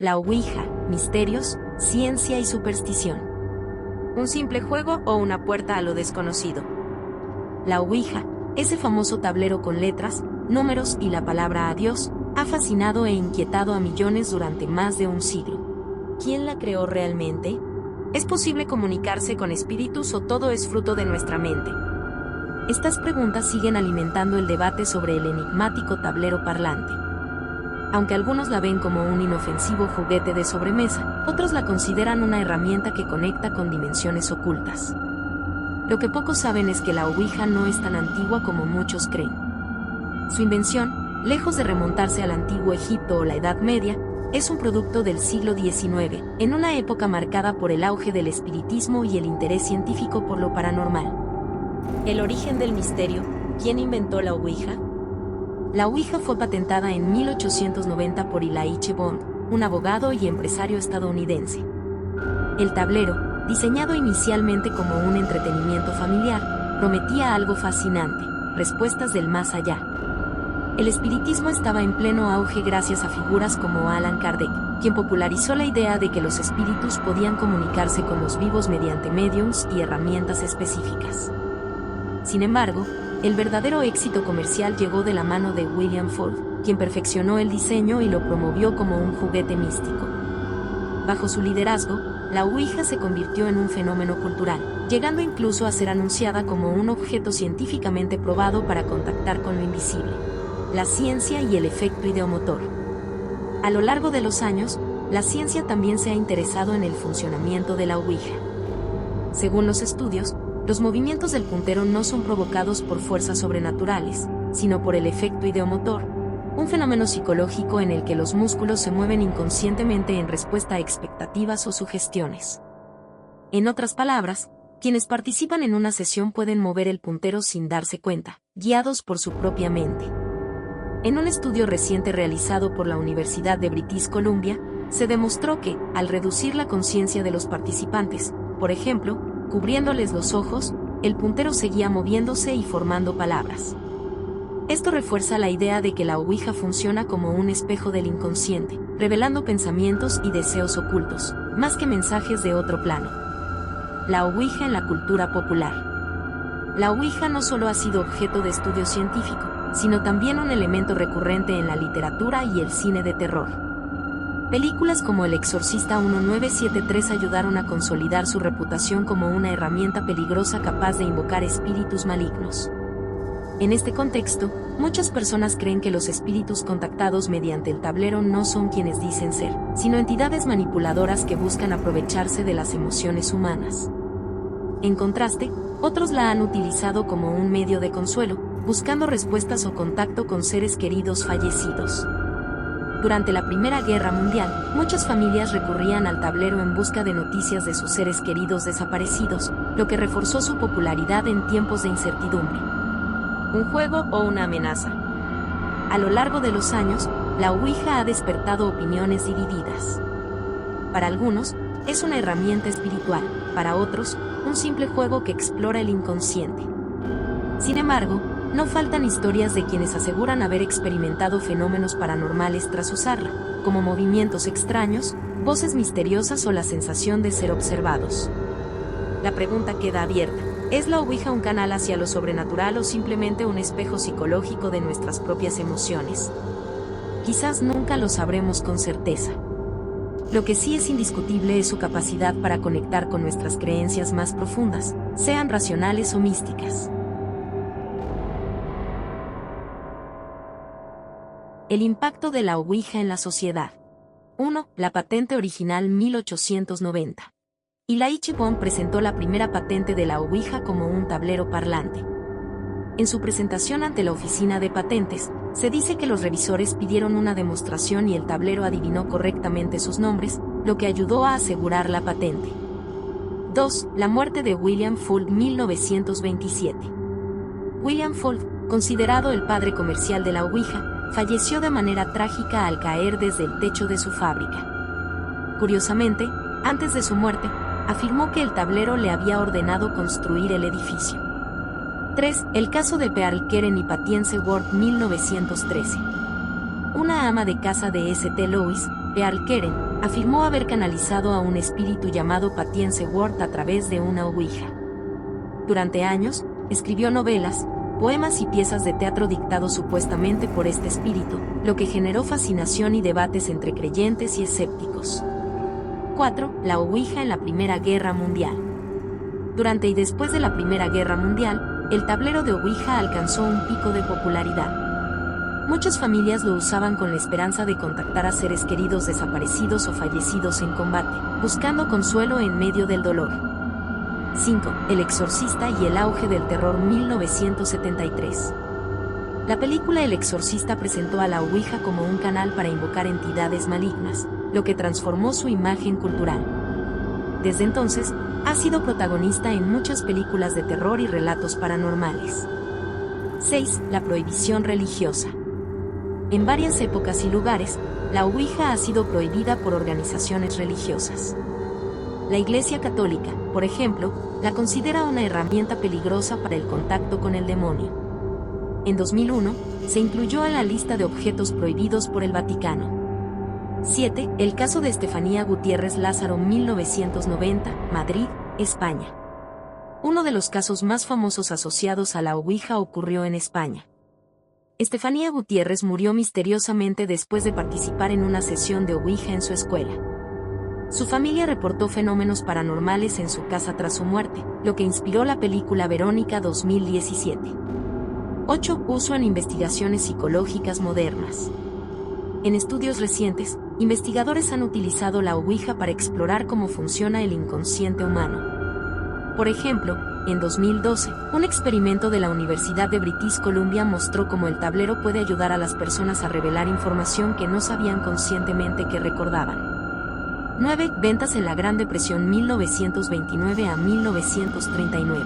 La Ouija, misterios, ciencia y superstición. ¿Un simple juego o una puerta a lo desconocido? La Ouija, ese famoso tablero con letras, números y la palabra adiós, ha fascinado e inquietado a millones durante más de un siglo. ¿Quién la creó realmente? ¿Es posible comunicarse con espíritus o todo es fruto de nuestra mente? Estas preguntas siguen alimentando el debate sobre el enigmático tablero parlante. Aunque algunos la ven como un inofensivo juguete de sobremesa, otros la consideran una herramienta que conecta con dimensiones ocultas. Lo que pocos saben es que la Ouija no es tan antigua como muchos creen. Su invención, lejos de remontarse al antiguo Egipto o la Edad Media, es un producto del siglo XIX, en una época marcada por el auge del espiritismo y el interés científico por lo paranormal. El origen del misterio. ¿Quién inventó la Ouija? La Ouija fue patentada en 1890 por Eli Bond, un abogado y empresario estadounidense. El tablero, diseñado inicialmente como un entretenimiento familiar, prometía algo fascinante: respuestas del más allá. El espiritismo estaba en pleno auge gracias a figuras como Allan Kardec, quien popularizó la idea de que los espíritus podían comunicarse con los vivos mediante médiums y herramientas específicas. Sin embargo, el verdadero éxito comercial llegó de la mano de William Ford, quien perfeccionó el diseño y lo promovió como un juguete místico. Bajo su liderazgo, la Ouija se convirtió en un fenómeno cultural, llegando incluso a ser anunciada como un objeto científicamente probado para contactar con lo invisible. La ciencia y el efecto ideomotor. A lo largo de los años, la ciencia también se ha interesado en el funcionamiento de la Ouija. Según los estudios, los movimientos del puntero no son provocados por fuerzas sobrenaturales, sino por el efecto ideomotor, un fenómeno psicológico en el que los músculos se mueven inconscientemente en respuesta a expectativas o sugestiones. En otras palabras, quienes participan en una sesión pueden mover el puntero sin darse cuenta, guiados por su propia mente. En un estudio reciente realizado por la Universidad de British Columbia, se demostró que, al reducir la conciencia de los participantes, por ejemplo, cubriéndoles los ojos, el puntero seguía moviéndose y formando palabras. Esto refuerza la idea de que la Ouija funciona como un espejo del inconsciente, revelando pensamientos y deseos ocultos, más que mensajes de otro plano. La Ouija en la cultura popular. La Ouija no solo ha sido objeto de estudio científico, sino también un elemento recurrente en la literatura y el cine de terror. Películas como El Exorcista 1973 ayudaron a consolidar su reputación como una herramienta peligrosa capaz de invocar espíritus malignos. En este contexto, muchas personas creen que los espíritus contactados mediante el tablero no son quienes dicen ser, sino entidades manipuladoras que buscan aprovecharse de las emociones humanas. En contraste, otros la han utilizado como un medio de consuelo, buscando respuestas o contacto con seres queridos fallecidos. Durante la Primera Guerra Mundial, muchas familias recurrían al tablero en busca de noticias de sus seres queridos desaparecidos, lo que reforzó su popularidad en tiempos de incertidumbre. ¿Un juego o una amenaza? A lo largo de los años, la Ouija ha despertado opiniones divididas. Para algunos, es una herramienta espiritual, para otros, un simple juego que explora el inconsciente. Sin embargo, no faltan historias de quienes aseguran haber experimentado fenómenos paranormales tras usarla, como movimientos extraños, voces misteriosas o la sensación de ser observados. La pregunta queda abierta: ¿es la Ouija un canal hacia lo sobrenatural o simplemente un espejo psicológico de nuestras propias emociones? Quizás nunca lo sabremos con certeza. Lo que sí es indiscutible es su capacidad para conectar con nuestras creencias más profundas, sean racionales o místicas. El impacto de la Ouija en la sociedad. 1. La patente original 1890. Eli Bond presentó la primera patente de la Ouija como un tablero parlante. En su presentación ante la oficina de patentes, se dice que los revisores pidieron una demostración y el tablero adivinó correctamente sus nombres, lo que ayudó a asegurar la patente. 2. La muerte de William Fuld 1927. William Fuld, considerado el padre comercial de la Ouija, falleció de manera trágica al caer desde el techo de su fábrica. Curiosamente, antes de su muerte, afirmó que el tablero le había ordenado construir el edificio. 3. El caso de Pearl Keren y Patience Ward 1913. Una ama de casa de St. Louis, Pearl Keren, afirmó haber canalizado a un espíritu llamado Patience Ward a través de una ouija. Durante años, escribió novelas, poemas y piezas de teatro dictados supuestamente por este espíritu, lo que generó fascinación y debates entre creyentes y escépticos. 4. La ouija en la Primera Guerra Mundial. Durante y después de la Primera Guerra Mundial, el tablero de ouija alcanzó un pico de popularidad. Muchas familias lo usaban con la esperanza de contactar a seres queridos desaparecidos o fallecidos en combate, buscando consuelo en medio del dolor. 5. El Exorcista y el auge del terror 1973. La película El Exorcista presentó a la ouija como un canal para invocar entidades malignas, lo que transformó su imagen cultural. Desde entonces, ha sido protagonista en muchas películas de terror y relatos paranormales. 6. La prohibición religiosa. En varias épocas y lugares, la ouija ha sido prohibida por organizaciones religiosas. La Iglesia Católica, por ejemplo, la considera una herramienta peligrosa para el contacto con el demonio. En 2001, se incluyó en la lista de objetos prohibidos por el Vaticano. 7. El caso de Estefanía Gutiérrez Lázaro 1990, Madrid, España. Uno de los casos más famosos asociados a la ouija ocurrió en España. Estefanía Gutiérrez murió misteriosamente después de participar en una sesión de ouija en su escuela. Su familia reportó fenómenos paranormales en su casa tras su muerte, lo que inspiró la película Verónica 2017. 8. Uso en investigaciones psicológicas modernas. En estudios recientes, investigadores han utilizado la ouija para explorar cómo funciona el inconsciente humano. Por ejemplo, en 2012, un experimento de la Universidad de British Columbia mostró cómo el tablero puede ayudar a las personas a revelar información que no sabían conscientemente que recordaban. 9. Ventas en la Gran Depresión 1929 a 1939.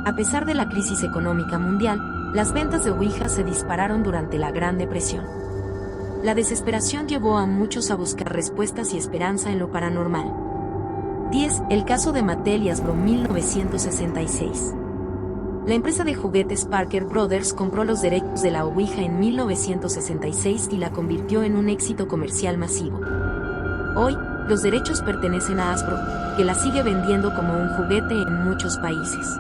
A pesar de la crisis económica mundial, las ventas de ouija se dispararon durante la Gran Depresión. La desesperación llevó a muchos a buscar respuestas y esperanza en lo paranormal. 10. El caso de Mattel y Hasbro 1966. La empresa de juguetes Parker Brothers compró los derechos de la ouija en 1966 y la convirtió en un éxito comercial masivo. Hoy, los derechos pertenecen a Hasbro, que la sigue vendiendo como un juguete en muchos países.